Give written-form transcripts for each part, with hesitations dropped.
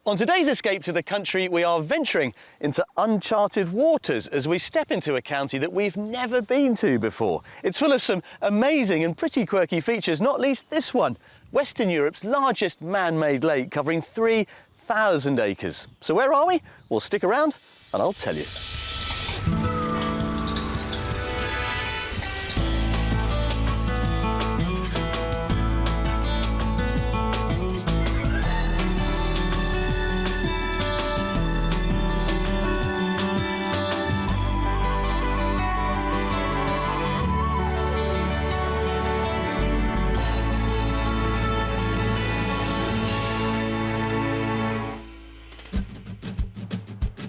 On today's Escape to the Country, we are venturing into uncharted waters as we step into a county that we've never been to before. It's full of some amazing and pretty quirky features, not least this one, Western Europe's largest man-made lake covering 3,000 acres. So where are we? Well, stick around and I'll tell you.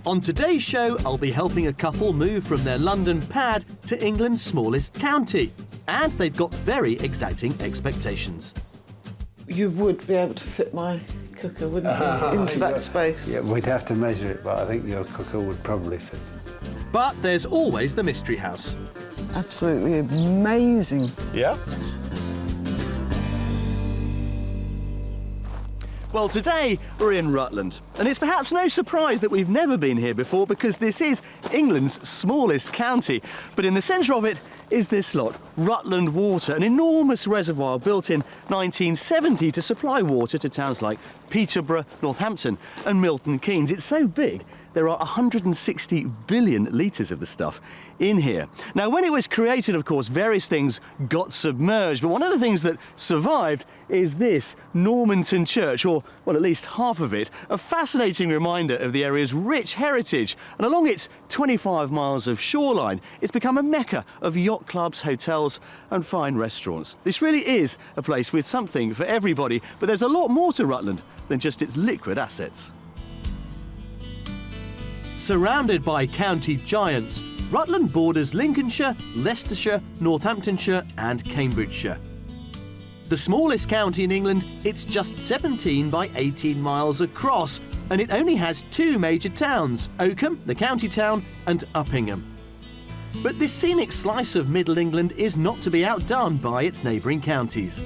On today's show, I'll be helping a couple move from their London pad to England's smallest county. And they've got very exacting expectations. You would be able to fit my cooker, wouldn't you, into that space? Yeah, we'd have to measure it, but I think your cooker would probably fit. But there's always the mystery house. Absolutely amazing. Yeah? Well, today we're in Rutland, and it's perhaps no surprise that we've never been here before because this is England's smallest county. But in the centre of it is this lot, Rutland Water, an enormous reservoir built in 1970 to supply water to towns like Peterborough, Northampton and Milton Keynes. It's so big, there are 160 billion litres of the stuff in here. Now, when it was created, of course, various things got submerged, but one of the things that survived is this Normanton Church, or, well, at least half of it, a fascinating reminder of the area's rich heritage. And along its 25 miles of shoreline, it's become a mecca of yacht clubs, hotels and fine restaurants. This really is a place with something for everybody, but there's a lot more to Rutland than just its liquid assets. Surrounded by county giants, Rutland borders Lincolnshire, Leicestershire, Northamptonshire and Cambridgeshire. The smallest county in England, it's just 17 by 18 miles across, and it only has two major towns, Oakham, the county town, and Uppingham. But this scenic slice of Middle England is not to be outdone by its neighbouring counties.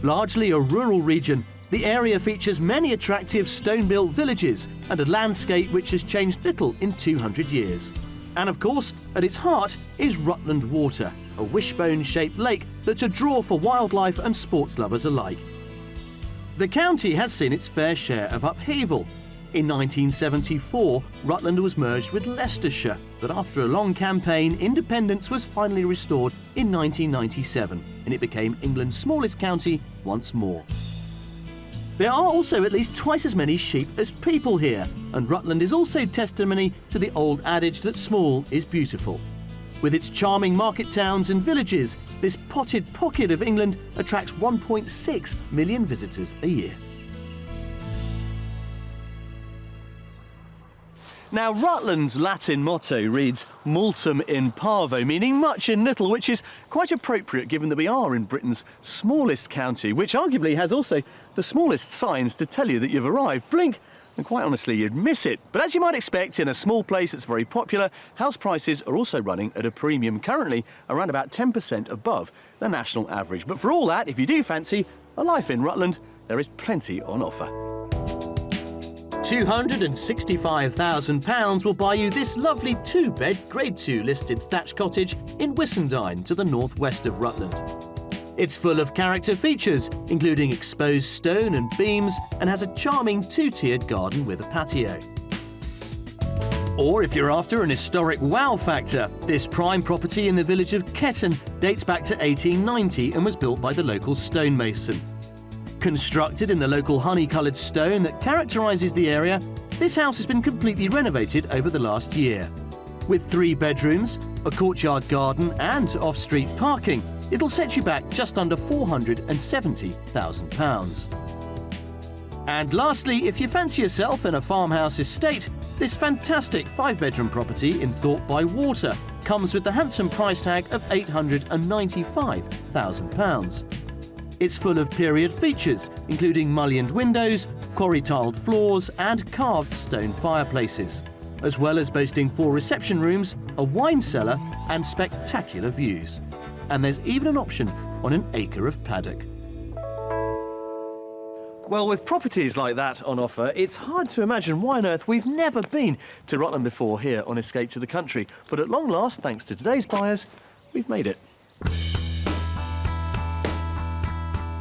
Largely a rural region, the area features many attractive stone-built villages and a landscape which has changed little in 200 years. And of course, at its heart is Rutland Water, a wishbone-shaped lake that's a draw for wildlife and sports lovers alike. The county has seen its fair share of upheaval. In 1974, Rutland was merged with Leicestershire, but after a long campaign, independence was finally restored in 1997, and it became England's smallest county once more. There are also at least twice as many sheep as people here, and Rutland is also testimony to the old adage that small is beautiful. With its charming market towns and villages, this potted pocket of England attracts 1.6 million visitors a year. Now, Rutland's Latin motto reads multum in parvo, meaning much in little, which is quite appropriate given that we are in Britain's smallest county, which arguably has also the smallest signs to tell you that you've arrived. Blink, and quite honestly, you'd miss it. But as you might expect, in a small place that's very popular, house prices are also running at a premium, currently around about 10% above the national average. But for all that, if you do fancy a life in Rutland, there is plenty on offer. £265,000 will buy you this lovely two-bed, Grade 2 listed thatch cottage in Whissendine to the northwest of Rutland. It's full of character features, including exposed stone and beams, and has a charming two-tiered garden with a patio. Or if you're after an historic wow factor, this prime property in the village of Ketton dates back to 1890 and was built by the local stonemason. Constructed in the local honey-coloured stone that characterises the area, this house has been completely renovated over the last year. With 3 bedrooms, a courtyard garden and off-street parking, it'll set you back just under £470,000. And lastly, if you fancy yourself in a farmhouse estate, this fantastic 5-bedroom property in Thorpe by Water comes with the handsome price tag of £895,000. It's full of period features, including mullioned windows, quarry-tiled floors and carved stone fireplaces, as well as boasting 4 reception rooms, a wine cellar and spectacular views. And there's even an option on an acre of paddock. Well, with properties like that on offer, it's hard to imagine why on earth we've never been to Rutland before here on Escape to the Country. But at long last, thanks to today's buyers, we've made it.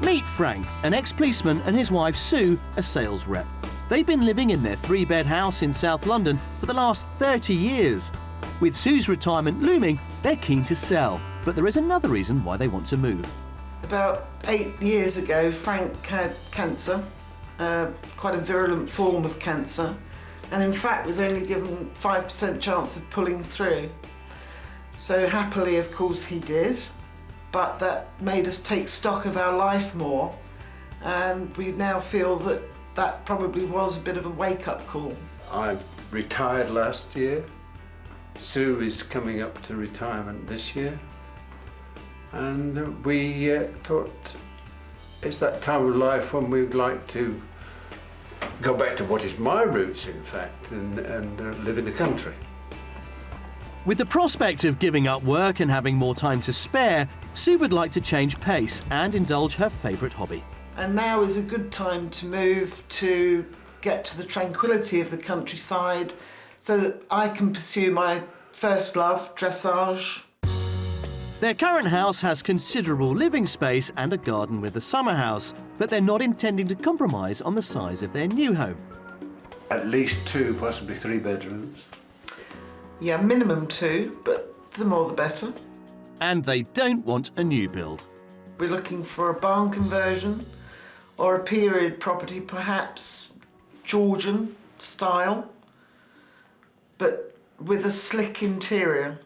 Meet Frank, an ex-policeman, and his wife Sue, a sales rep. They've been living in their 3-bed house in South London for the last 30 years. With Sue's retirement looming, they're keen to sell. But there is another reason why they want to move. About 8 years ago, Frank had cancer, quite a virulent form of cancer, and in fact was only given 5% chance of pulling through. So happily, of course, he did, but that made us take stock of our life more, and we now feel that that probably was a bit of a wake-up call. I retired last year. Sue is coming up to retirement this year. And we thought it's that time of life when we'd like to go back to what is my roots, in fact, and live in the country. With the prospect of giving up work and having more time to spare, Sue would like to change pace and indulge her favourite hobby. And now is a good time to move to get to the tranquility of the countryside so that I can pursue my first love, dressage. Their current house has considerable living space and a garden with a summer house, but they're not intending to compromise on the size of their new home. At least 2, possibly 3 bedrooms. Yeah, minimum 2, but the more the better. And they don't want a new build. We're looking for a barn conversion or a period property, perhaps Georgian style, but with a slick interior.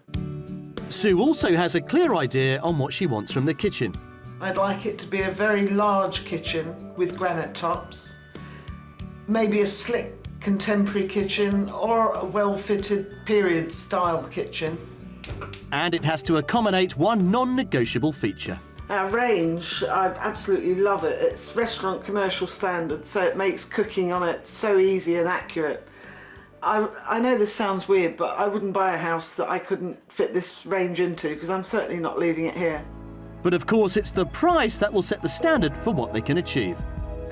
Sue also has a clear idea on what she wants from the kitchen. I'd like it to be a very large kitchen with granite tops, maybe a slick contemporary kitchen or a well-fitted period style kitchen. And it has to accommodate one non-negotiable feature. Our range, I absolutely love it. It's restaurant commercial standard, so it makes cooking on it so easy and accurate. I know this sounds weird, but I wouldn't buy a house that I couldn't fit this range into, because I'm certainly not leaving it here. But of course, it's the price that will set the standard for what they can achieve.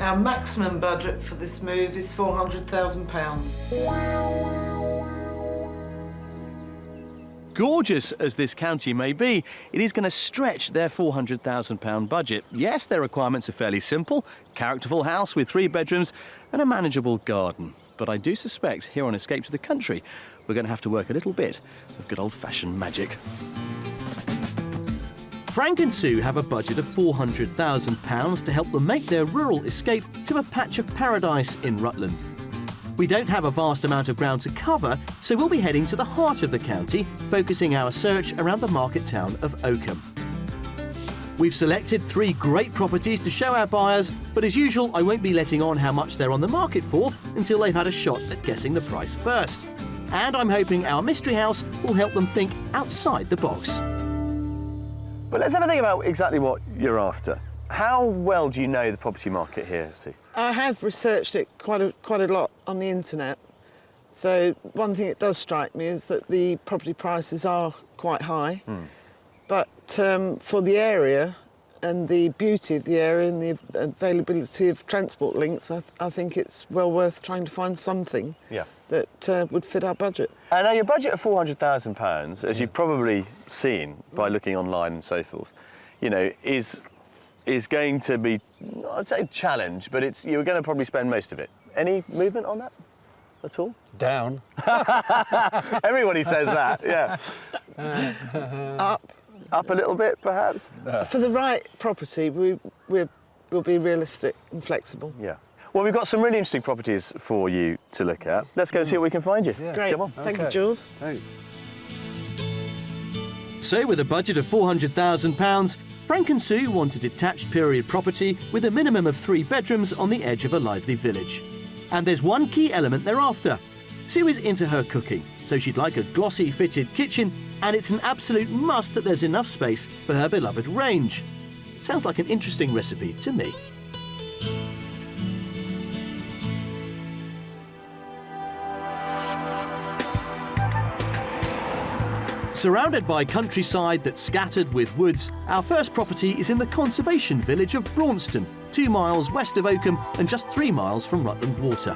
Our maximum budget for this move is £400,000. Gorgeous as this county may be, it is going to stretch their £400,000 budget. Yes, their requirements are fairly simple: characterful house with 3 bedrooms and a manageable garden. But I do suspect here on Escape to the Country, we're going to have to work a little bit of good old-fashioned magic. Frank and Sue have a budget of £400,000 to help them make their rural escape to a patch of paradise in Rutland. We don't have a vast amount of ground to cover, so we'll be heading to the heart of the county, focusing our search around the market town of Oakham. We've selected 3 great properties to show our buyers, but as usual, I won't be letting on how much they're on the market for until they've had a shot at guessing the price first. And I'm hoping our mystery house will help them think outside the box. But let's have a think about exactly what you're after. How well do you know the property market here, Sue? I have researched it quite a lot on the internet. So one thing that does strike me is that the property prices are quite high. But for the area and the beauty of the area and the availability of transport links, I think it's well worth trying to find something that would fit our budget. And now your budget of £400,000, as you've probably seen by looking online and so forth, you know, is going to be, I'd say, a challenge, but you're going to probably spend most of it. Any movement on that at all? Down. Everybody says that, yeah. Up a little bit, perhaps? For the right property, we'll be realistic and flexible. Yeah. Well, we've got some really interesting properties for you to look at. Let's go see what we can find you. Yeah. Great. Come on. Thank you, Jules. Thanks. So with a budget of £400,000, Frank and Sue want a detached period property with a minimum of 3 bedrooms on the edge of a lively village. And there's one key element they're after. Sue is into her cooking, so she'd like a glossy fitted kitchen, and it's an absolute must that there's enough space for her beloved range. Sounds like an interesting recipe to me. Surrounded by countryside that's scattered with woods, our first property is in the conservation village of Braunston, 2 miles west of Oakham and just 3 miles from Rutland Water.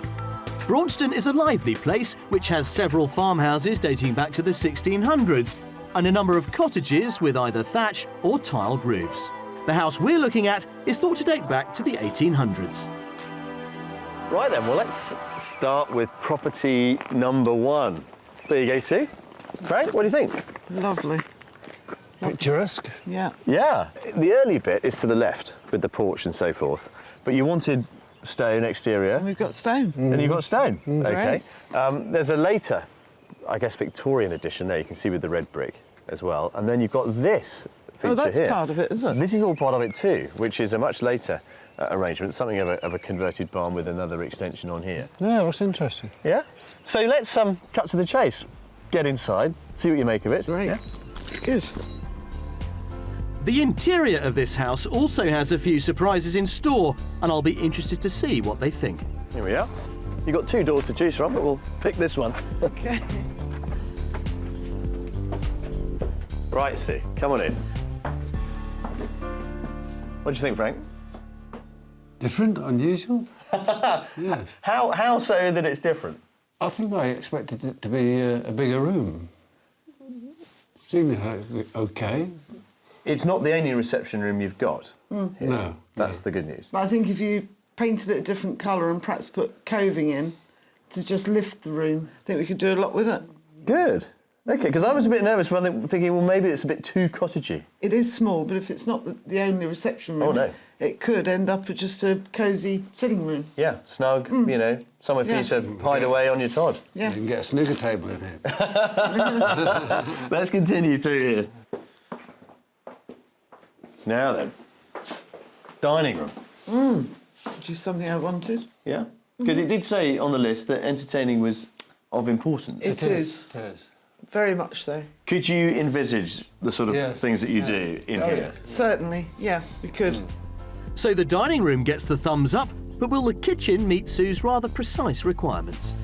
Braunston is a lively place which has several farmhouses dating back to the 1600s and a number of cottages with either thatch or tiled roofs. The house we're looking at is thought to date back to the 1800s. Right then, well, let's start with property number 1. There you go, Sue. Frank, what do you think? Lovely. Picturesque. Yeah. Yeah, the early bit is to the left with the porch and so forth, but you wanted stone exterior. And we've got stone. And you've got stone. Okay. Great. There's a later, I guess, Victorian addition there. You can see with the red brick as well. And then you've got this feature Oh, that's here. part of it, isn't it? This is all part of it too, which is a much later arrangement, something of a converted barn with another extension on here. Yeah, that's interesting. Yeah. So let's cut to the chase. Get inside, see what you make of it. Great. Yeah? Good. The interior of this house also has a few surprises in store, and I'll be interested to see what they think. Here we are. You've got 2 doors to choose from, but we'll pick this one. Okay. Right, Sue, come on in. What do you think, Frank? Different, unusual. Yeah. How so that it's different? I think I expected it to be a bigger room. Seemed okay. It's not the only reception room you've got. Here. No. That's the good news. But I think if you painted it a different colour and perhaps put coving in to just lift the room, I think we could do a lot with it. Good. Okay, because I was a bit nervous when thinking, well, maybe it's a bit too cottagey. It is small, but if it's not the only reception room, Oh, no. it could end up with just a cosy sitting room. Yeah, snug, you know, somewhere for you to hide away on your Todd. Yeah. You can get a snooker table in here. Let's continue through here. Now then, dining room. Which is something I wanted. Yeah? Because it did say on the list that entertaining was of importance. It is. It is. Very much so. Could you envisage the sort of Yes. things that you do in here? Certainly, yeah, we could. So the dining room gets the thumbs up, but will the kitchen meet Sue's rather precise requirements?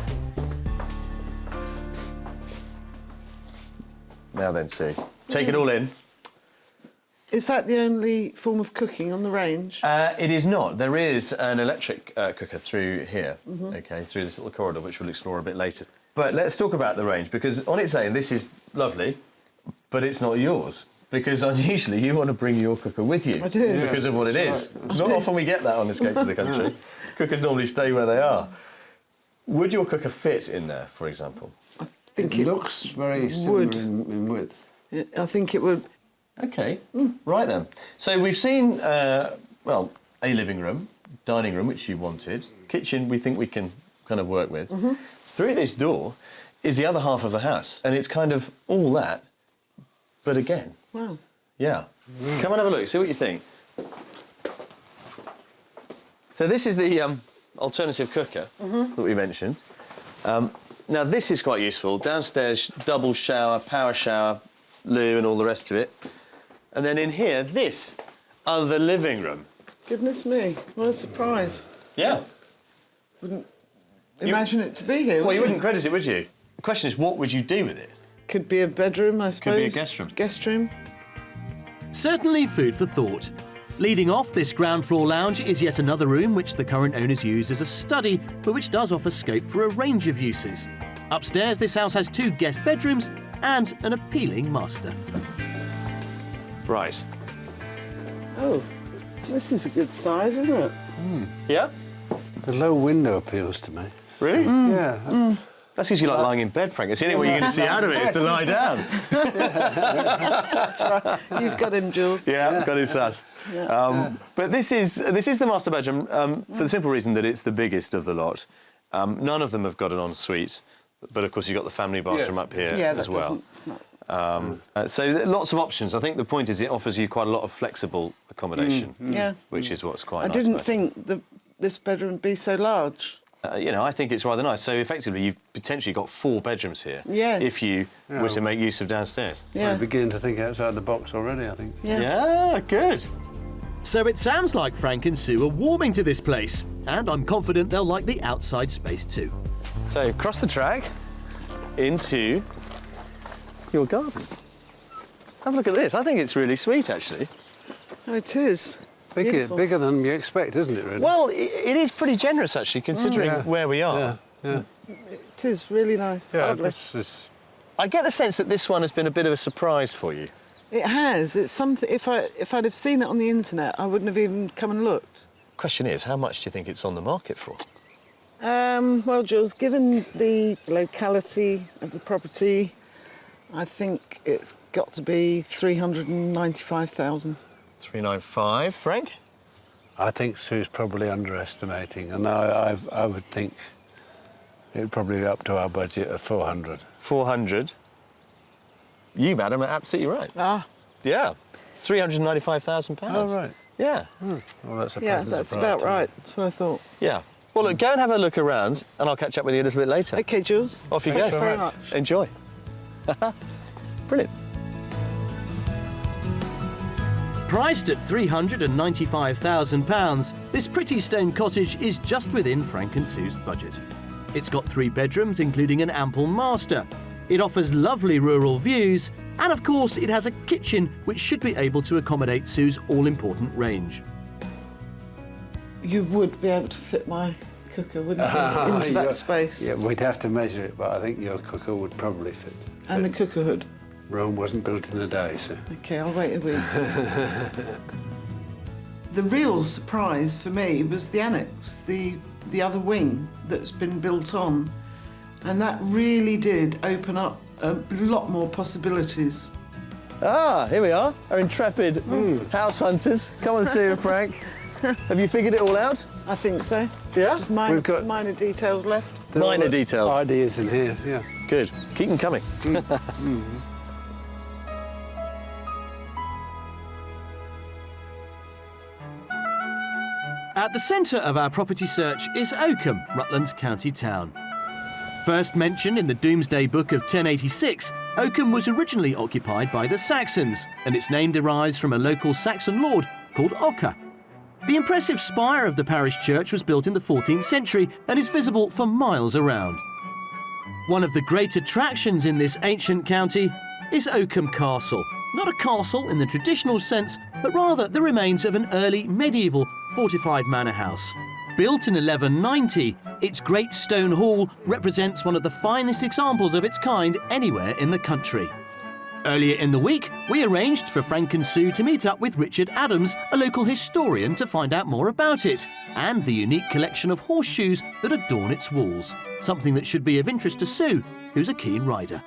Now then, Sue, take it all in. Is that the only form of cooking on the range? It is not. There is an electric cooker through here, okay, through this little corridor, which we'll explore a bit later. But let's talk about the range, because on its own, this is lovely, but it's not yours. Because unusually, you want to bring your cooker with you. I do. Because of what it is. Right. Not often we get that on Escape to the Country. Cookers normally stay where they are. Would your cooker fit in there, for example? I think It looks very similar would. in width. I think it would. Okay, right then. So we've seen, well, a living room, dining room, which you wanted, kitchen we think we can kind of work with. Through this door is the other half of the house, and it's kind of all that, but again. Wow. Yeah. Come and have a look, see what you think. So this is the alternative cooker that we mentioned. Now this is quite useful. Downstairs, double shower, power shower, loo and all the rest of it. And then in here, this other living room. Goodness me, what a surprise. Yeah. Wouldn't imagine it to be here. Well, you wouldn't credit it, would you? The question is, what would you do with it? Could be a bedroom, I suppose. Could be a guest room. Guest room. Certainly food for thought. Leading off this ground floor lounge is yet another room which the current owners use as a study, but which does offer scope for a range of uses. Upstairs, this house has 2 guest bedrooms and an appealing master. Right. Oh, this is a good size, isn't it? Yeah? The low window appeals to me. Really? Yeah. That's because you like lying in bed, Frank. It's the only way you're going to see out of it is to lie down. You've got him, Jules. Yeah, got it sussed. But this is the master bedroom for the simple reason that it's the biggest of the lot. None of them have got an ensuite, but of course you've got the family bathroom up here Yeah, as that well. doesn't. It's not. So lots of options. I think the point is it offers you quite a lot of flexible accommodation, Yeah. which is what's quite I nice. didn't about it. think this bedroom would be so large. You know, I think it's rather nice. So effectively, you've potentially got 4 bedrooms here. Yeah. If you were to make use of downstairs. Yeah. I'm beginning to think outside the box already, I think. Yeah. Yeah, good. So it sounds like Frank and Sue are warming to this place, and I'm confident they'll like the outside space too. So across the track into your garden. Have a look at this. I think it's really sweet, actually. Oh, it is. Beautiful. Bigger than you expect, isn't it, really? Well, it is pretty generous, actually, considering where we are. Yeah. It is really nice. Yeah, Lovely. this is... I get the sense that this one has been a bit of a surprise for you. It has. It's something. If I'd have seen it on the internet, I wouldn't have even come and looked. Question is, how much do you think it's on the market for? Well, Jules, given the locality of the property, I think it's got to be 395,000. 395, Frank? I think Sue's probably underestimating, and I would think it would probably be up to our budget of 400. 400. You, madam, are absolutely right. Ah. Yeah, £395,000. Oh, right. Yeah. Well, that's a Yeah, pleasant that's surprise about to me. right. That's what I thought. Yeah. Well, look, go and have a look around, and I'll catch up with you a little bit later. Okay, Jules. Off you Thanks go. very much. Enjoy. Brilliant. Priced at £395,000, this pretty stone cottage is just within Frank and Sue's budget. It's got 3 bedrooms, including an ample master. It offers lovely rural views, and of course it has a kitchen which should be able to accommodate Sue's all-important range. You would be able to fit my cooker, wouldn't you, into Yeah. that space? Yeah, we'd have to measure it, but I think your cooker would probably fit. And the cooker hood. Rome wasn't built in a day, so... Okay, I'll wait a week. The real surprise for me was the annex, the other wing that's been built on. And that really did open up a lot more possibilities. Ah, here we are, our intrepid house hunters. Come on, Sue and Frank. Have you figured it all out? I think so. Yeah? Just minor, We've got- minor details left. There are Minor details. Ideas in here, yes. Good. Keep them coming. At the centre of our property search is Oakham, Rutland's county town. First mentioned in the Domesday Book of 1086, Oakham was originally occupied by the Saxons, and its name derives from a local Saxon lord called Ocker. The impressive spire of the parish church was built in the 14th century and is visible for miles around. One of the great attractions in this ancient county is Oakham Castle. Not a castle in the traditional sense, but rather the remains of an early medieval fortified manor house. Built in 1190, its great stone hall represents one of the finest examples of its kind anywhere in the country. Earlier in the week, we arranged for Frank and Sue to meet up with Richard Adams, a local historian, to find out more about it, and the unique collection of horseshoes that adorn its walls, something that should be of interest to Sue, who's a keen rider.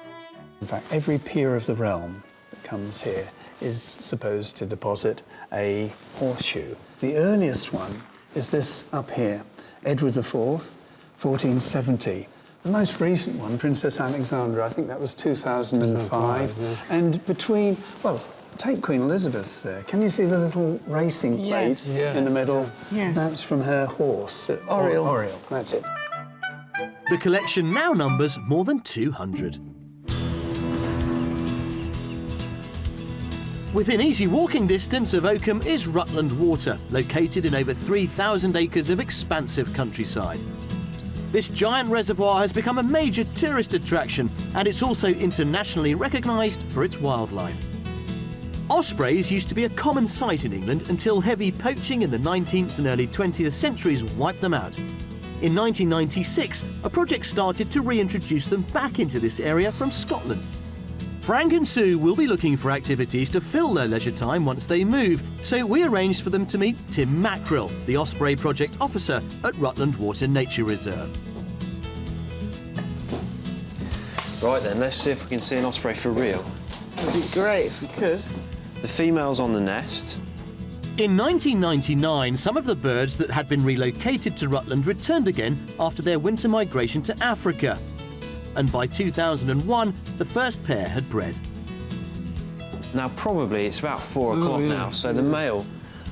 In fact, every peer of the realm that comes here is supposed to deposit a horseshoe. The earliest one is this up here, Edward IV, 1470. The most recent one, Princess Alexandra, I think that was 2005. Yeah. And between, well, take Queen Elizabeth there. Can you see the little racing plate Yes. in the middle? Yes. That's from her horse. Oriel. Oriel, that's it. The collection now numbers more than 200. Within easy walking distance of Oakham is Rutland Water, located in over 3,000 acres of expansive countryside. This giant reservoir has become a major tourist attraction, and it's also internationally recognised for its wildlife. Ospreys used to be a common sight in England until heavy poaching in the 19th and early 20th centuries wiped them out. In 1996, a project started to reintroduce them back into this area from Scotland. Frank and Sue will be looking for activities to fill their leisure time once they move, so we arranged for them to meet Tim Mackrell, the Osprey Project Officer at Rutland Water Nature Reserve. Right then, let's see if we can see an osprey for real. It'd be great if we could. The female's on the nest. In 1999, some of the birds that had been relocated to Rutland returned again after their winter migration to Africa. And by 2001, the first pair had bred. Now probably it's about 4 o'clock now, so the male,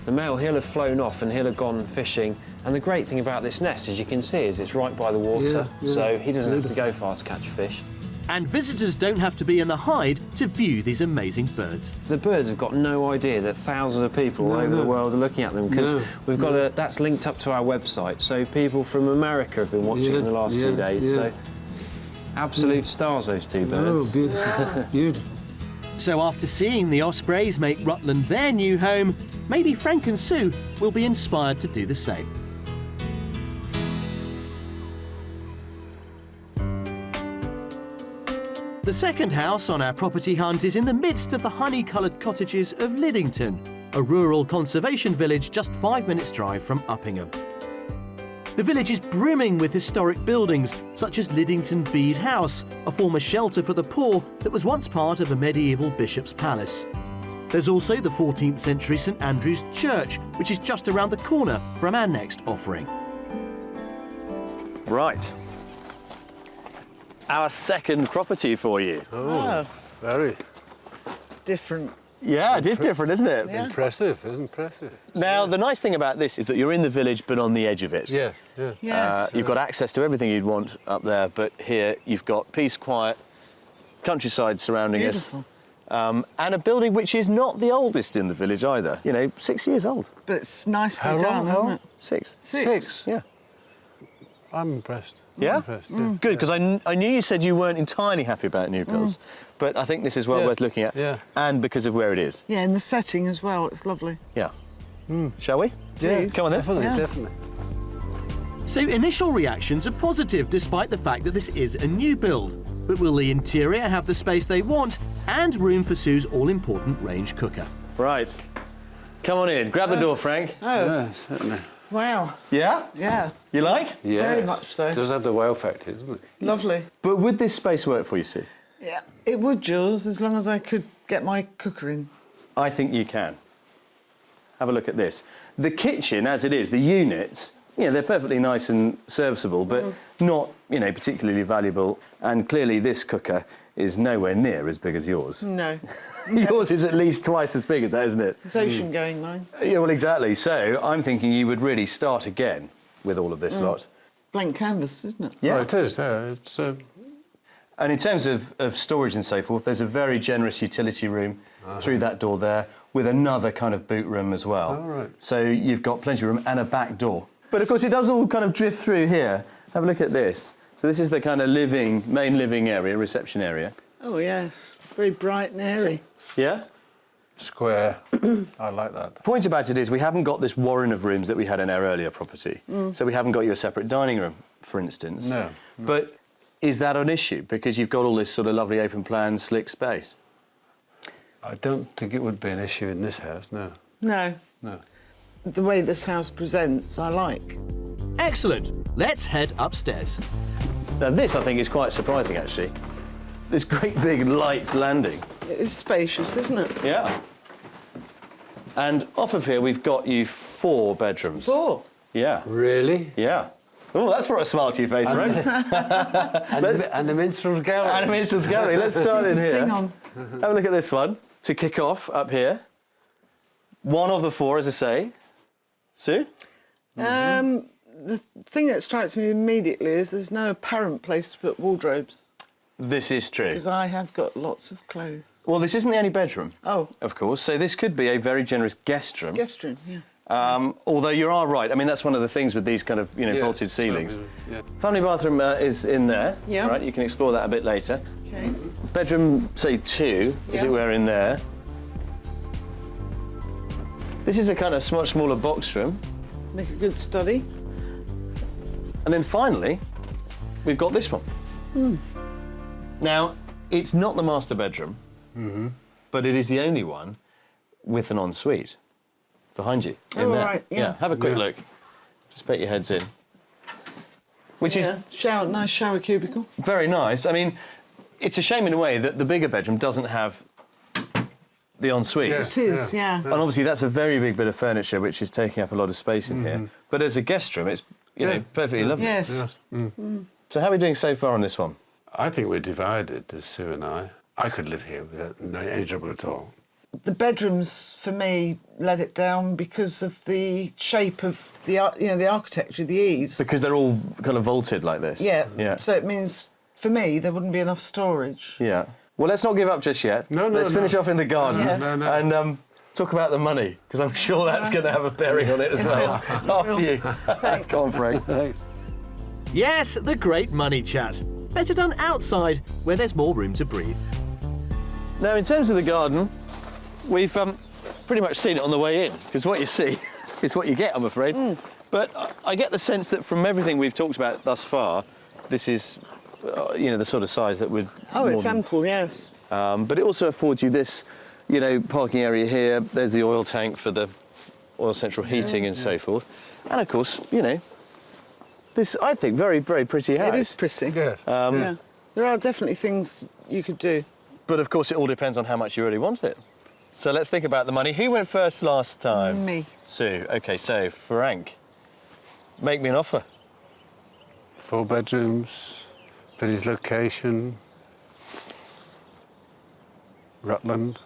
he'll have flown off and he'll have gone fishing. And the great thing about this nest, as you can see, is it's right by the water, so he doesn't have to go far to catch fish. And visitors don't have to be in the hide to view these amazing birds. The birds have got no idea that thousands of people all over the world are looking at them, because we've got that's linked up to our website, so people from America have been watching in the last few days. So absolute stars, those two birds. Oh, beautiful. Beautiful. So after seeing the ospreys make Rutland their new home, maybe Frank and Sue will be inspired to do the same. The second house on our property hunt is in the midst of the honey-coloured cottages of Liddington, a rural conservation village just 5 minutes' drive from Uppingham. The village is brimming with historic buildings, such as Liddington Bede House, a former shelter for the poor that was once part of a medieval bishop's palace. There's also the 14th century St Andrew's Church, which is just around the corner from our next offering. Right. Our second property for you. Oh, very Different. Yeah, it is different, isn't it? Yeah. impressive, isn't impressive? Now, the nice thing about this is that you're in the village, but on the edge of it. Yes, yeah. Yes. You've got access to everything you'd want up there, but here you've got peace, quiet, countryside surrounding Beautiful. us. And a building which is not the oldest in the village either. You know, 6 years old. But it's nicely How done, long? isn't it? Six. Six. Yeah. I'm impressed. I'm Yeah? impressed, yeah. Good, because I knew you said you weren't entirely happy about new builds, but I think this is well Yeah, worth looking at, yeah. and because of where it is. Yeah, and the setting as well, it's lovely. Yeah. Shall we? Yeah, Please. Come on then. definitely, Yeah. definitely. So initial reactions are positive despite the fact that this is a new build. But will the interior have the space they want and room for Sue's all-important range cooker? Right. Come on in. Grab the door, Frank. Oh, Yeah, certainly. wow. Yeah? Yeah, You like? Yes. Very much so. It does have the wow factor, doesn't it? lovely. But would this space work for you, Sue? Yeah, it would, Jules, as long as I could get my cooker in. I think you can. Have a look at this. The kitchen, as it is, the units, you know, they're perfectly nice and serviceable, but not, you know, particularly valuable. And clearly this cooker is nowhere near as big as yours. No, Yours is at least twice as big as that, isn't it? it's ocean going, mine. Yeah, well, exactly. So I'm thinking you would really start again with all of this lot. Blank canvas, isn't it? Yeah. Oh, it is, yeah. It's, And in terms of storage and so forth, there's a very generous utility room through that door there, with another kind of boot room as well. Oh, right. So you've got plenty of room and a back door. But of course, it does all kind of drift through here. Have a look at this. So this is the kind of main living area, reception area. Oh, yes. Very bright and airy. Yeah? square. I like that. The point about it is we haven't got this warren of rooms that we had in our earlier property. So we haven't got you a separate dining room, for instance. No. But is that an issue? Because you've got all this sort of lovely open plan, slick space. I don't think it would be an issue in this house, no. No. No. The way this house presents, I like. Excellent. Let's head upstairs. Now this, I think, is quite surprising, actually. This great big light landing. It is spacious, isn't it? Yeah. And off of here, we've got you 4 bedrooms. 4. Yeah. Really? Yeah. Oh, that's brought a smile to your face, right? And the minstrel's gallery. And a minstrel's gallery. Let's start in Just here. sing on. Have a look at this one. To kick off, up here. 1 of the 4, as I say. Sue? The thing that strikes me immediately is there's no apparent place to put wardrobes, This is true. because I have got lots of clothes. Well, this isn't the only bedroom, Oh, of course, so this could be a very generous guest room. guest room, yeah. Although you are right. I mean, that's one of the things with these kind of, Yeah. vaulted ceilings. Yeah. Family bathroom is in there. Yeah. Right, you can explore that a bit later. Okay. Bedroom, say 2, as Yeah. it were, in there. This is a kind of much smaller box room. Make a good study. And then finally, we've got this one. Now, it's not the master bedroom, but it is the only one with an ensuite behind you. in Oh, there. right, yeah. Have a quick Yeah. look. Just put your heads in. Which is Yeah. Nice shower cubicle. very nice. I mean, it's a shame in a way that the bigger bedroom doesn't have the ensuite. Yeah. It is, yeah. And obviously that's a very big bit of furniture which is taking up a lot of space in here. But as a guest room, it's Yeah. perfectly lovely. Yes. So how are we doing so far on this one? I think we're divided, as Sue and I. I could live here without any trouble at all. The bedrooms, for me, let it down because of the shape of the architecture, the eaves. Because they're all kind of vaulted like this. Yeah. Yeah. So it means, for me, there wouldn't be enough storage. Yeah. Well, let's not give up just yet. No, Let's no. finish off in the garden Yeah. No. and talk about the money, because I'm sure that's going to have a bearing on it as well. After you. Go on, Frank. Thanks. Yes, the great money chat. Better done outside, where there's more room to breathe. Now, in terms of the garden, we've pretty much seen it on the way in, because what you see is what you get, I'm afraid. But I get the sense that from everything we've talked about thus far, this is, you know, the sort of size that would... Oh, it's ample, yes. But it also affords you this, you know, parking area here. There's the oil tank for the oil central heating and so forth. And of course, you know, this, I think, very, very pretty house. It is pretty. Good. Yeah. There are definitely things you could do. But of course, it all depends on how much you really want it. So let's think about the money. Who went first last time? Me. Sue. OK, so Frank, make me an offer. 4 bedrooms, village location, Rutland,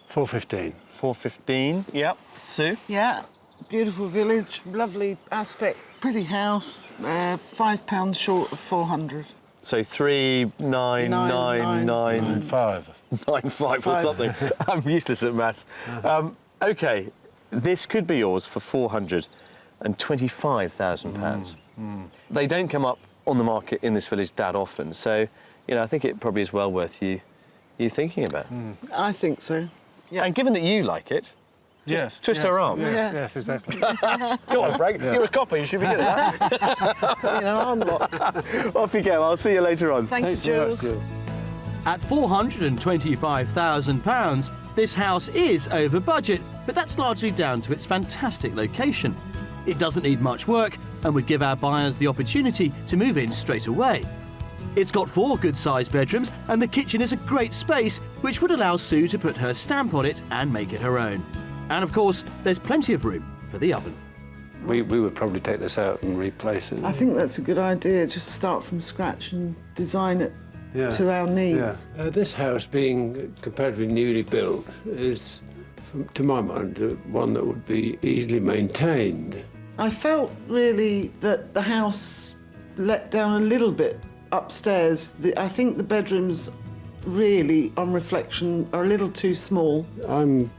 415. 415. Yep. Sue. Yeah, beautiful village, lovely aspect, pretty house, £5 short of 400. So 3,999. 5. 9.5 or something. I'm useless at maths. OK, this could be yours for £425,000. They don't come up on the market in this village that often, so you know I think it probably is well worth you thinking about. I think so. Yeah. And given that you like it, Yes. twist her arm. Yeah. Yes, exactly. Go on, Frank. You're a copper. You should be good at that. You know, arm lock. Off you go. I'll see you later on. Thank Thanks you, very much, Jules. Jill. At £425,000, this house is over budget, but that's largely down to its fantastic location. It doesn't need much work and would give our buyers the opportunity to move in straight away. It's got 4 good-sized bedrooms and the kitchen is a great space which would allow Sue to put her stamp on it and make it her own. And of course, there's plenty of room for the oven. We would probably take this out and replace it. I think that's a good idea, just start from scratch and design it to our needs. Yeah. This house, being comparatively newly built, is, to my mind, one that would be easily maintained. I felt really that the house let down a little bit upstairs. I think the bedrooms really, on reflection, are a little too small. I'm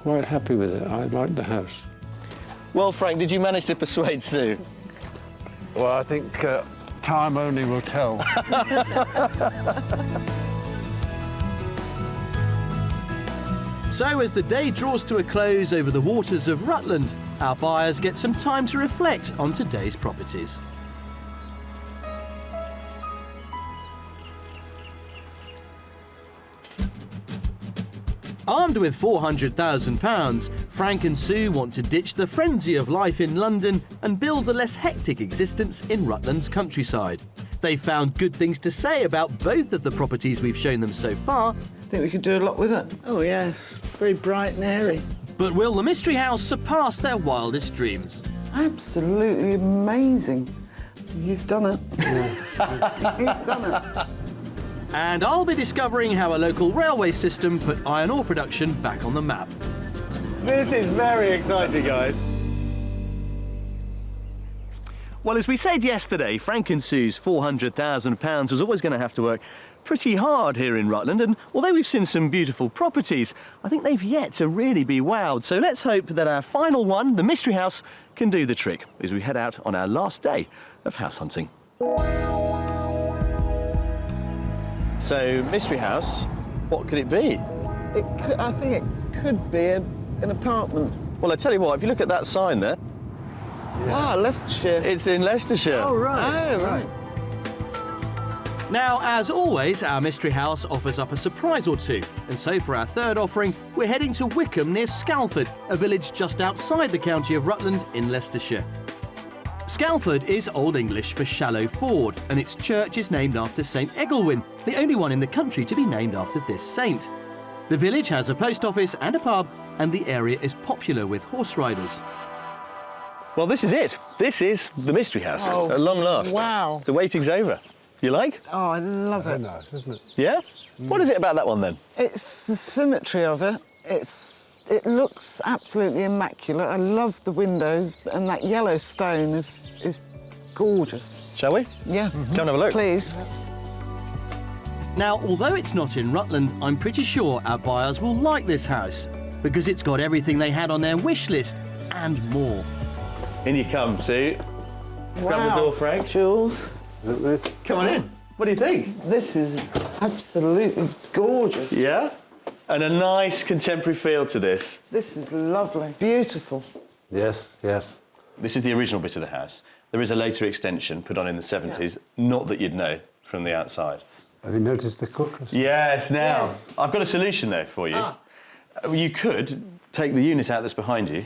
quite happy with it. I like the house. Well, Frank, did you manage to persuade Sue? Well, I think time only will tell. So as the day draws to a close over the waters of Rutland, our buyers get some time to reflect on today's properties. Armed with £400,000, Frank and Sue want to ditch the frenzy of life in London and build a less hectic existence in Rutland's countryside. They've found good things to say about both of the properties we've shown them so far. I think we could do a lot with it. Oh, yes. Very bright and airy. But will the mystery house surpass their wildest dreams? Absolutely amazing. You've done it. You've done it. And I'll be discovering how a local railway system put iron ore production back on the map. This is very exciting, guys. Well, as we said yesterday, Frank and Sue's £400,000 was always going to have to work pretty hard here in Rutland, and although we've seen some beautiful properties, I think they've yet to really be wowed. So let's hope that our final one, the mystery house, can do the trick as we head out on our last day of house hunting. So, mystery house, what could it be? I think it could be an apartment. Well, I tell you what, if you look at that sign there, Ah, Leicestershire. it's in Leicestershire. Oh, right. Now, as always, our mystery house offers up a surprise or two, and so for our third offering, we're heading to Wickham near Scalford, a village just outside the county of Rutland in Leicestershire. Scalford is Old English for shallow ford, and its church is named after St Egelwin, the only one in the country to be named after this saint. The village has a post office and a pub, and the area is popular with horse riders. Well, this is it. This is the mystery house, Oh, at long last. wow. The waiting's over. You like? Oh, I love Very it. nice, isn't it? Yeah? What is it about that one, then? It's the symmetry of it. It looks absolutely immaculate. I love the windows, and that yellow stone is gorgeous. Shall we? Yeah. Come and have a look. Please. Now, although it's not in Rutland, I'm pretty sure our buyers will like this house, because it's got everything they had on their wish list and more. In you come, Sue. Grab the door, Frank. Jules, Isn't it? Come on in. What do you think? this is absolutely gorgeous. Yeah? And a nice contemporary feel to this. This is lovely. Beautiful. Yes, yes. This is the original bit of the house. There is a later extension put on in the 70s, not that you'd know from the outside. Have you noticed the cookers? Yes, now, Yes. I've got a solution there for you. Ah. You could take the unit out that's behind you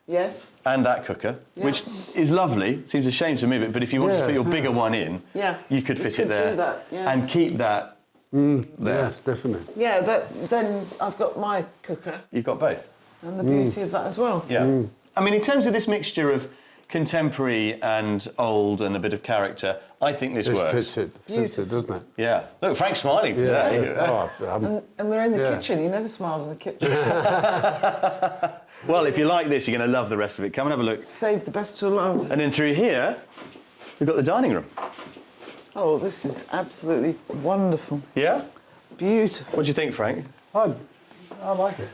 Yes. and that cooker, Yeah. which is lovely. Seems a shame to move it, but if you wanted to put your bigger one in, Yeah. you could fit could it there do that, yes. and keep that there. Yes, definitely. Yeah, then I've got my cooker You've got both. and the beauty of that as well. Yeah. I mean, in terms of this mixture of contemporary and old and a bit of character, I think this It works. fits it, doesn't it? Yeah. Look, Frank's smiling today. Oh, And we're in the Yeah. kitchen. He never smiles in the kitchen. Well, if you like this, you're going to love the rest of it. Come and have a look. Save the best till last. And then through here, we've got the dining room. Oh, this is absolutely wonderful. Yeah? Beautiful. What do you think, Frank? I like it.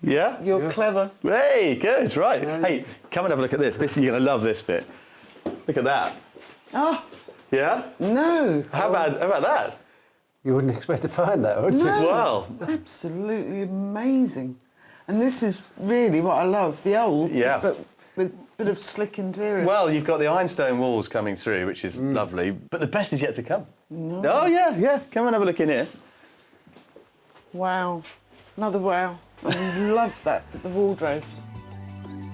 Yeah? You're clever. Hey, good, right. Hey, come and have a look at this. You're going to love this bit. Look at that. Oh, Yeah? no. How about that? You wouldn't expect to find that, would you? No. Well, Absolutely amazing. And this is really what I love, the old, Yeah. but with a bit of slick interior. well, you've got the Ironstone walls coming through, which is lovely, but the best is yet to come. No. Oh, yeah. Come and have a look in here. Wow. Another wow. I love that, the wardrobes.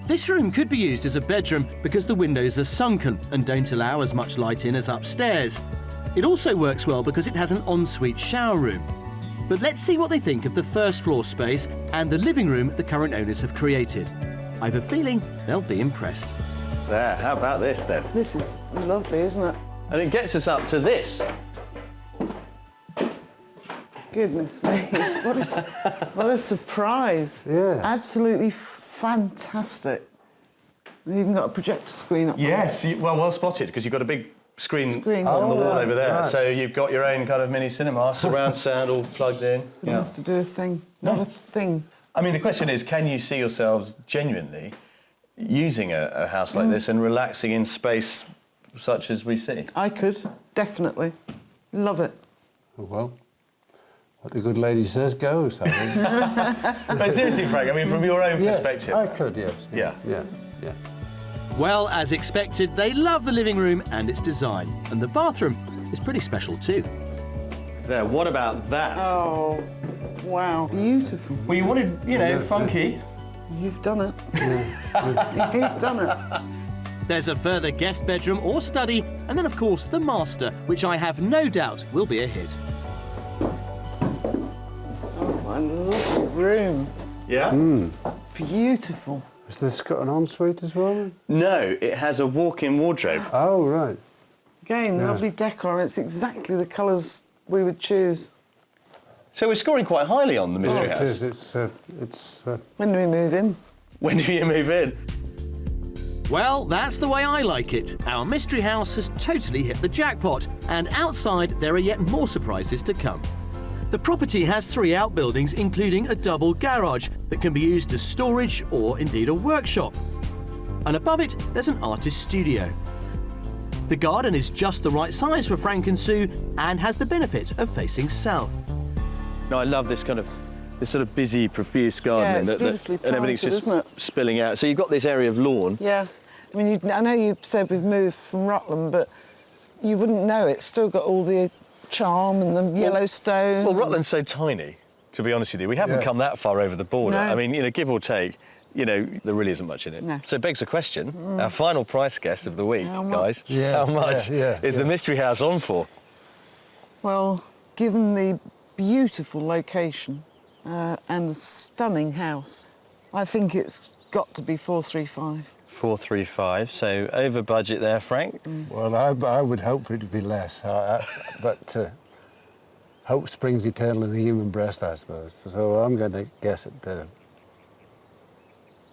This room could be used as a bedroom because the windows are sunken and don't allow as much light in as upstairs. It also works well because it has an ensuite shower room. But let's see what they think of the first floor space and the living room the current owners have created. I have a feeling they'll be impressed. There, how about this then? This is lovely, isn't it? And it gets us up to this. Goodness me, what a surprise. Yeah. Absolutely fantastic. They've even got a projector screen up. Yes, well spotted, because you've got a big screen Screen on the on wall there. over there. Right. So you've got your own kind of mini cinema, surround sound all plugged in. We don't have to do a thing. Not a thing. I mean, the question is, can you see yourselves genuinely using a house like this and relaxing in space such as we see? I could, definitely. Love it. Well, what the good lady says goes, I think. But seriously, Frank, I mean, from your own perspective. I could, yes. Yeah. Yeah. Well, as expected, they love the living room and its design. And the bathroom is pretty special too. There, what about that? Oh, wow. Beautiful. Well, you wanted, funky. You've done it. You've done it. There's a further guest bedroom or study, and then, of course, the master, which I have no doubt will be a hit. Oh, my lovely room. Yeah? Beautiful. Has this got an ensuite as well? No, it has a walk-in wardrobe. Oh, right. Again, lovely decor, and it's exactly the colours we would choose. So we're scoring quite highly on the mystery It house. is. It's When do we move in? When do you move in? Well, that's the way I like it. Our mystery house has totally hit the jackpot, and outside there are yet more surprises to come. The property has 3 outbuildings, including a double garage that can be used as storage or indeed a workshop. And above it, there's an artist's studio. The garden is just the right size for Frank and Sue and has the benefit of facing south. No, I love this sort of busy, profuse gardening it's beautifully and everything's planted, just isn't it? spilling out. So you've got this area of lawn. Yeah. I mean, I know you said we've moved from Rutland, but you wouldn't know it's still got all the charm and the Yellowstone. Well, Rutland's so tiny, to be honest with you. We haven't Yeah. come that far over the border. No. I mean, give or take, there really isn't much in it. No. So it begs the question, our final price guess of the week, How much? guys. Yes, how much yeah, is the mystery house on for? Well, given the beautiful location and the stunning house, I think it's got to be 435. 435, so over budget there, Frank. well, I would hope for it to be less, but hope springs eternal in the human breast, I suppose. So I'm going to guess at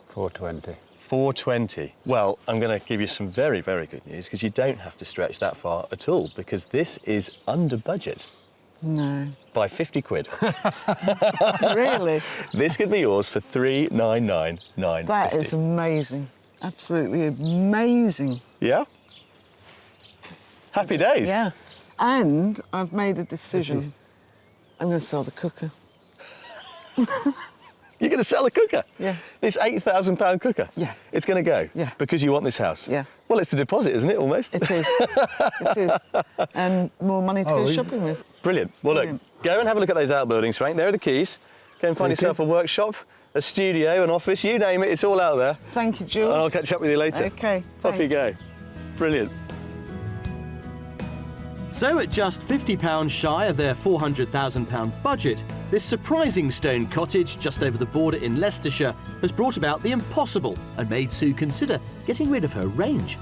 420. 420. Well, I'm going to give you some very, very good news, because you don't have to stretch that far at all, because this is under budget No. by 50 quid. Really? This could be yours for 399,950. That is amazing. Absolutely amazing. Yeah? Happy days. Yeah. And I've made a decision. I'm going to sell the cooker. You're going to sell the cooker? Yeah. This £8,000 cooker? Yeah. It's going to go? Yeah. Because you want this house? Yeah. Well, it's the deposit, isn't it, almost? It is. It is. And more money to go shopping with. Brilliant. Well, Brilliant. look, go and have a look at those outbuildings, Frank. There are the keys. Go and find yourself a workshop, a studio, an office, you name it, it's all out there. Thank you, Jules. And I'll catch up with you later. OK, Off you go. Brilliant. So at just £50 shy of their £400,000 budget, this surprising stone cottage just over the border in Leicestershire has brought about the impossible and made Sue consider getting rid of her range.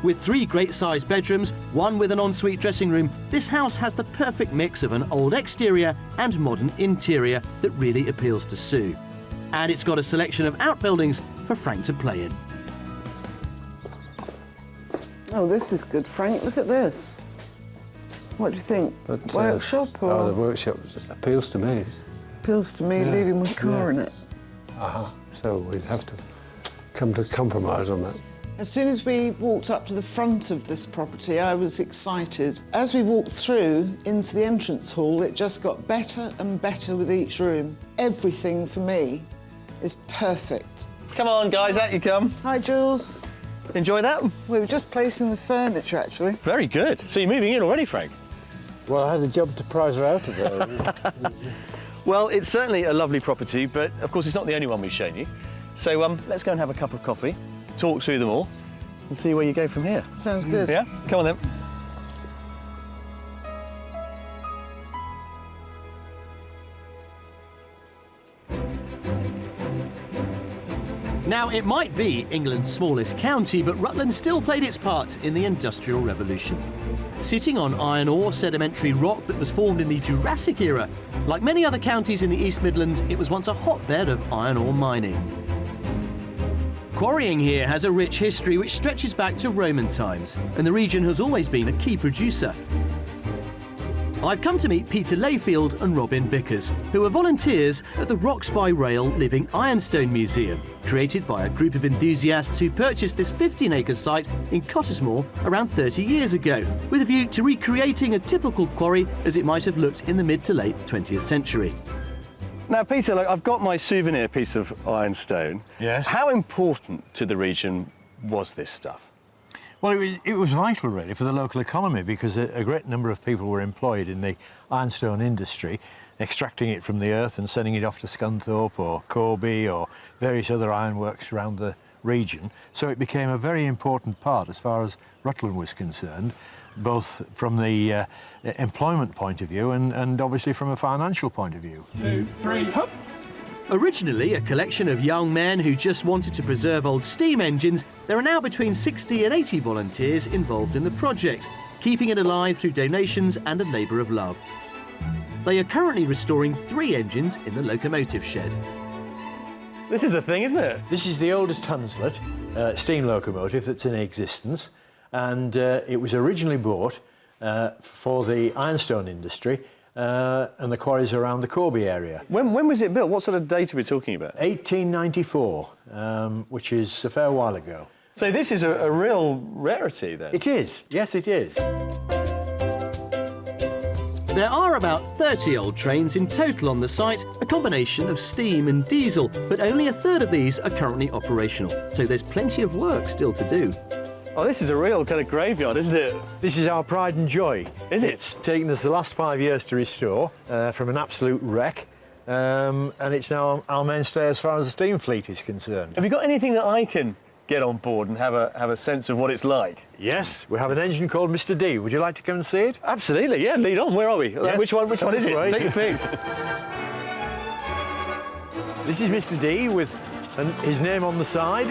With 3 great-sized bedrooms, 1 with an ensuite dressing room, this house has the perfect mix of an old exterior and modern interior that really appeals to Sue. And it's got a selection of outbuildings for Frank to play in. Oh, this is good, Frank. Look at this. What do you think? But, Workshop or? Oh, the workshop appeals to me. Appeals to me, leaving my car in it. So we'd have to come to compromise on that. As soon as we walked up to the front of this property, I was excited. As we walked through into the entrance hall, it just got better and better with each room. Everything for me is perfect. Come on, guys, out you come. Hi, Jules. Enjoy that? We were just placing the furniture, actually. Very good. So you're moving in already, Frank? Well, I had a job to prize her out of there. Well, it's certainly a lovely property, but of course it's not the only one we've shown you. So let's go and have a cup of coffee, talk through them all, and see where you go from here. Sounds good. Yeah? Come on then. Now, it might be England's smallest county, but Rutland still played its part in the Industrial Revolution. Sitting on iron ore sedimentary rock that was formed in the Jurassic era, like many other counties in the East Midlands, it was once a hotbed of iron ore mining. Quarrying here has a rich history which stretches back to Roman times, and the region has always been a key producer. I've come to meet Peter Layfield and Robin Bickers, who are volunteers at the Rocks by Rail Living Ironstone Museum, created by a group of enthusiasts who purchased this 15-acre site in Cottesmore around 30 years ago, with a view to recreating a typical quarry as it might have looked in the mid to late 20th century. Now, Peter, look, I've got my souvenir piece of ironstone. Yes. How important to the region was this stuff? Well, it was vital, really, for the local economy because a great number of people were employed in the ironstone industry, extracting it from the earth and sending it off to Scunthorpe or Corby or various other ironworks around the region. So it became a very important part as far as Rutland was concerned, both from the employment point of view and obviously from a financial point of view. 2, 3, hop! Originally a collection of young men who just wanted to preserve old steam engines, there are now between 60 and 80 volunteers involved in the project, keeping it alive through donations and a labour of love. They are currently restoring 3 engines in the locomotive shed. This is the thing, isn't it? This is the oldest Hunslet steam locomotive that's in existence, and it was originally bought for the ironstone industry and the quarries around the Corby area. When was it built? What sort of date are we talking about? 1894, which is a fair while ago. So this is a real rarity then? It is, yes it is. There are about 30 old trains in total on the site, a combination of steam and diesel, but only a third of these are currently operational, so there's plenty of work still to do. Oh, this is a real kind of graveyard, isn't it? This is our pride and joy. Is it? It's taken us the last 5 years to restore from an absolute wreck, and it's now our mainstay as far as the steam fleet is concerned. Have you got anything that I can get on board and have a sense of what it's like? Yes, we have an engine called Mr. D. Would you like to come and see it? Absolutely, yeah, lead on. Where are we? Yes. Which one is it? Right. Take your pick. This is Mr. D with his name on the side.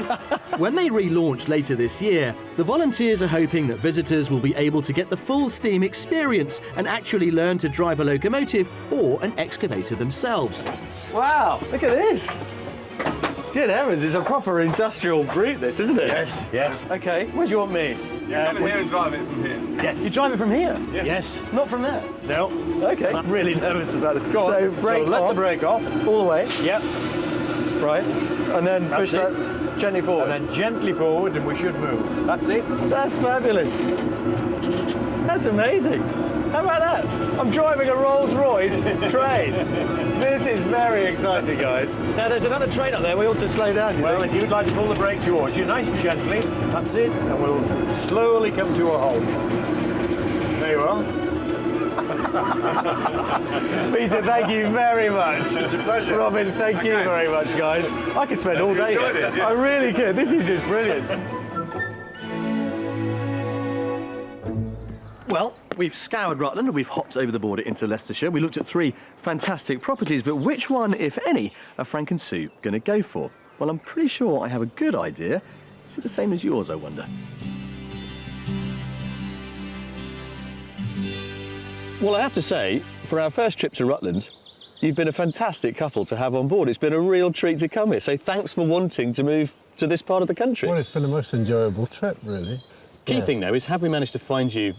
When they relaunch later this year, the volunteers are hoping that visitors will be able to get the full steam experience and actually learn to drive a locomotive or an excavator themselves. Wow, look at this. Good heavens, it's a proper industrial brute, this, isn't it? Yes, yes. OK, where do you want me? Come in here and drive it from here. Yes. You drive it from here? Yes. Not from there? No. OK. I'm really nervous about this. Go on. So, brake let off. the brake off. All the way. Yep. Right. And then push That's that gently forward. And then gently forward and we should move. That's it. That's fabulous. That's amazing. How about that? I'm driving a Rolls-Royce train. This is very exciting, guys. Now, there's another train up there. We ought to slow down. Well, if you'd like to pull the brake towards you, nice and gently, that's it, and we'll slowly come to a halt. There you are. Peter, thank you very much. It's a pleasure. Robin, thank you very much, guys. I could spend all day enjoyed here. it, yes. I really could. This is just brilliant. Well, we've scoured Rutland and we've hopped over the border into Leicestershire. We looked at 3 fantastic properties, but which one, if any, are Frank and Sue going to go for? Well, I'm pretty sure I have a good idea. Is it the same as yours, I wonder? Well, I have to say, for our first trip to Rutland, you've been a fantastic couple to have on board. It's been a real treat to come here, so thanks for wanting to move to this part of the country. Well, it's been the most enjoyable trip, really. Key thing, though, is have we managed to find you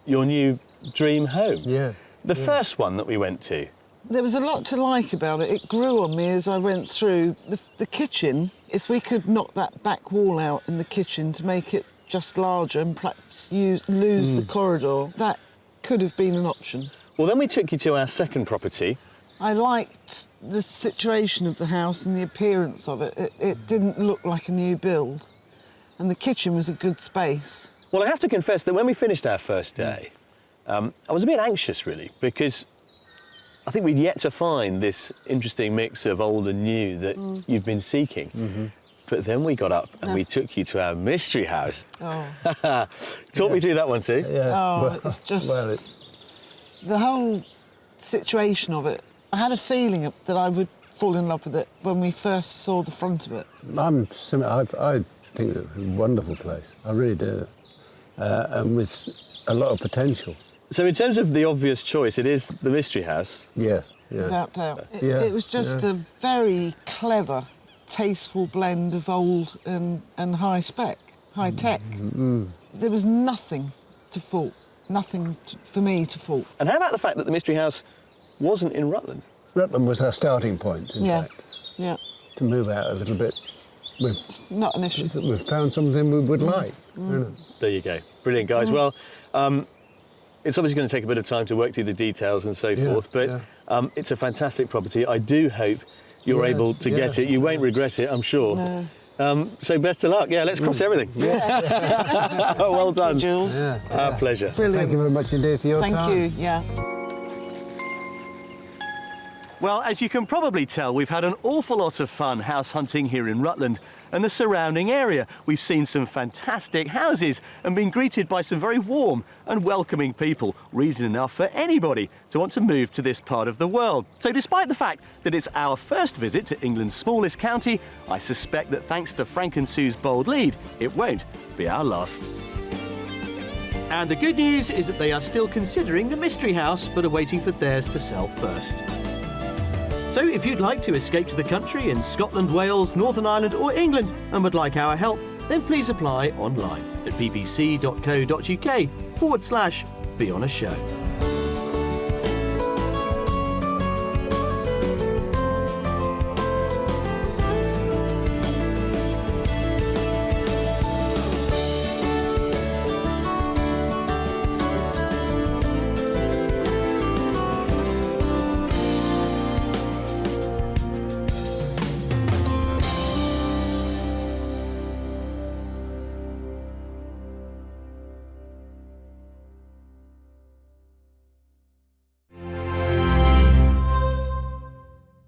your new dream home? Yeah. The first one that we went to. There was a lot to like about it. It grew on me as I went through. The kitchen, if we could knock that back wall out in the kitchen to make it just larger and perhaps lose the corridor, that could have been an option. Well, then we took you to our second property. I liked the situation of the house and the appearance of it. It didn't look like a new build. And the kitchen was a good space. Well, I have to confess that when we finished our first day, I was a bit anxious, really, because I think we'd yet to find this interesting mix of old and new that you've been seeking. But then we got up and we took you to our mystery house. Oh. Talk me through that one, Sue. Yeah. Oh, it's just... Well, the whole situation of it, I had a feeling that I would fall in love with it when we first saw the front of it. I think it's a wonderful place. I really do. And with a lot of potential. So in terms of the obvious choice, it is the mystery house. Yeah, yeah. Without doubt. Yeah, It was just a very clever, tasteful blend of old and high spec, high tech. There was nothing to fault, for me to fault. And how about the fact that the mystery house wasn't in Rutland? Rutland was our starting point, in fact. Yeah, To move out a little bit. not an issue. We've found something we would like. You know. There you go. Brilliant, guys. Well, it's obviously going to take a bit of time to work through the details and so forth, but it's a fantastic property. I do hope you're able to get it. You won't regret it, I'm sure. No. So best of luck. Yeah, let's cross everything. Well done. Thank you, Jules. Yeah. Our pleasure. Brilliant. Thank you very much indeed for your time. Thank you, yeah. Well, as you can probably tell, we've had an awful lot of fun house hunting here in Rutland and the surrounding area. We've seen some fantastic houses and been greeted by some very warm and welcoming people, reason enough for anybody to want to move to this part of the world. So despite the fact that it's our first visit to England's smallest county, I suspect that thanks to Frank and Sue's bold lead, it won't be our last. And the good news is that they are still considering the mystery house, but are waiting for theirs to sell first. So if you'd like to escape to the country in Scotland, Wales, Northern Ireland or England and would like our help, then please apply online at bbc.co.uk/be on a show.